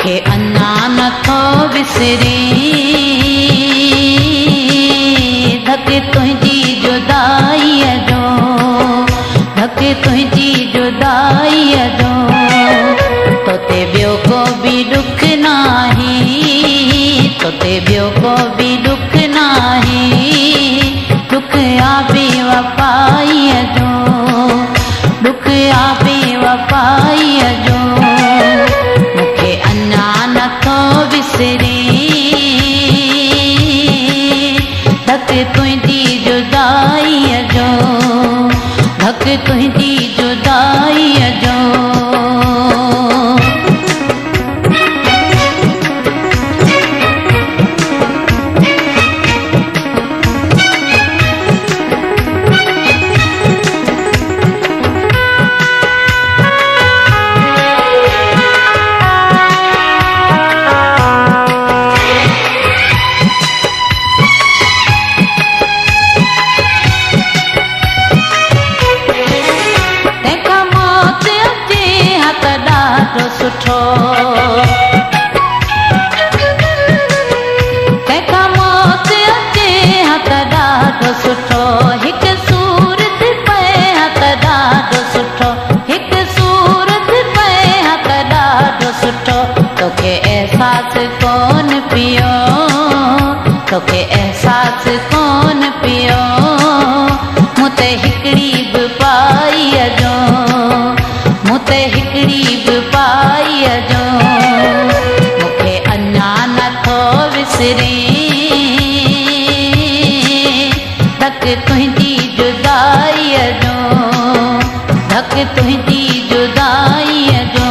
मुखे अञा नथो विसरे धक तुंहिंजी जुदाईअ जो, धक तुंहिंजी जुदाईअ जो। तोते ॿियो को बि दुख नाहे, तोते ॿियो को बि दुख नाहे, दुख आ बेवफाईअ जो, दुख आ बेवफाईअ जो। मुखे अञा नथो विसरे धक तुंहिंजी जुदाईअ जो, धक तुंहिंजी जुदाईअ जो। सुठो तंहिंखां मौत अचे हा त ॾाढो सुठो, हिकु सूरत पए हा त ॾाढो सुठो, हिकु सूरत पए हा त ॾाढो सुठो। तोखे अहसास कोन पियो, तोखे अहसास कोन पियो, मूं ते हिकिड़ी बि पाईअ जो, मूं ते हिकिड़ी बि पाईअ जो। मुखे अञा नथो विसरे धक तुंहिंजी जुदाईअ जो, धक तुंहिंजी जुदाईअ जो।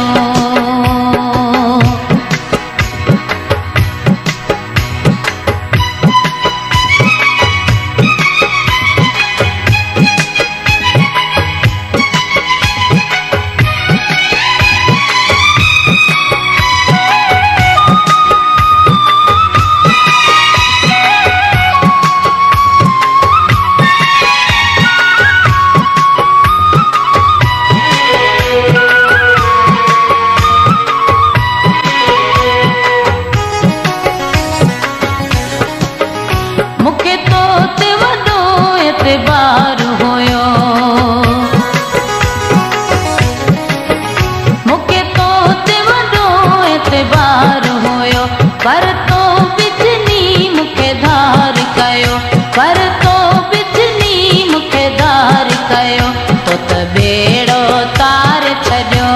एतबार हुयो, मूंखे तो ते वॾो एतबार हुयो, पर तो बिजनी मूंखे धार कयो, पर तो बिजनी मूंखे धार कयो। तो त बेड़ो तार छॾियो,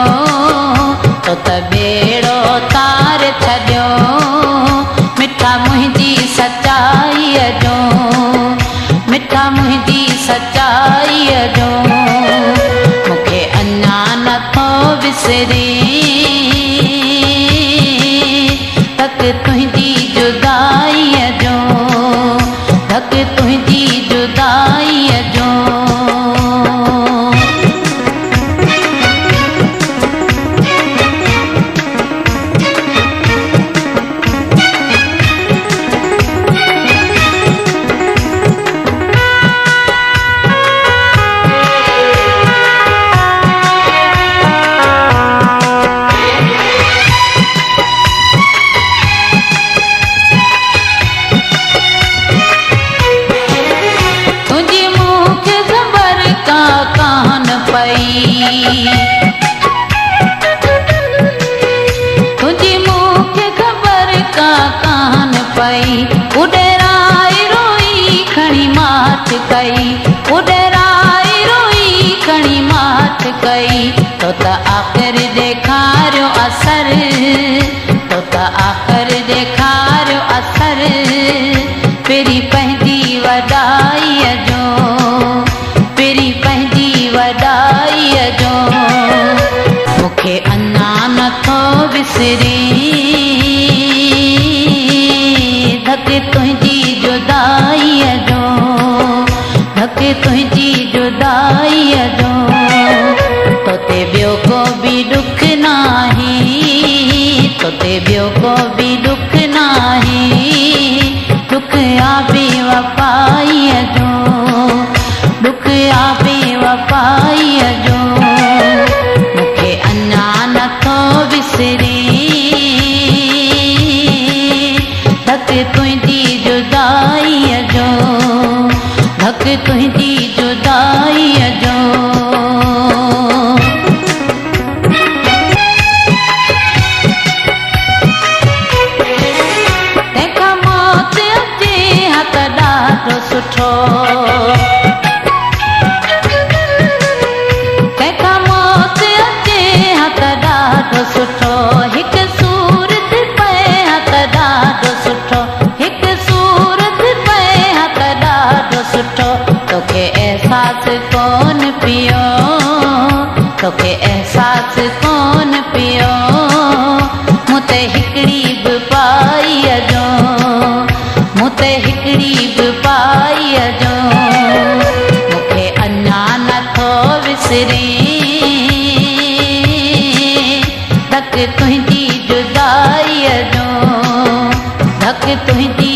तो त बेड़ो तार छॾियो, मिठा मुंहिंजी सचाईअ जो, मिठा मुंहिंजी सचाईअ जो। मुखे अञा नथो विसरे धक तुंहिंजी जुदाईअ जो, धक तुंहिंजी जुदाईअ जो। तुझी मूंखे ख़बर का कान पई, उॾराई रोई खणी माठ कई, उॾराई रोई खणी माठ कई। तो त आख़िर ॾेखारियो असर, तो त आख़िर ॾेखारियो असर, पहिरीं पंहिंजी वॾाईअ जो, पहिरीं पंहिंजी वॾाईअ जो। मुखे अञा नथो विसरे धक तुंहिंजी जुदाईअ जो, धक तुंहिंजी जुदाईअ जो। तोते ॿियो को बि दुख नाहे, तोते ॿियो को बि दुख नाहे, दुख आ बेवफाईअ जो, दुख आ बेवफाईअ जो। मुखे अञा नथो विसरे धक तुंहिंजी जुदाईअ जो। तंहिंखां मौत अचे हा त ॾाढो सुठो, तंहिंखां मौत अचे हा त ॾाढो सुठो, हिकु सूरत पए हा त ॾाढो सुठो, हिकु सूरत पए हा त ॾाढो सुठो। तोखे एहसास कोन पियो, तोखे एहसास कोन पियो, मूं ते हिकिड़ी बि पाईअ जो, मूं ते हिकिड़ी बि पाईअ जो। मूंखे अञा नथो विसरे धक तुंहिंजी जुदाईअ जो, धक तुंहिंजी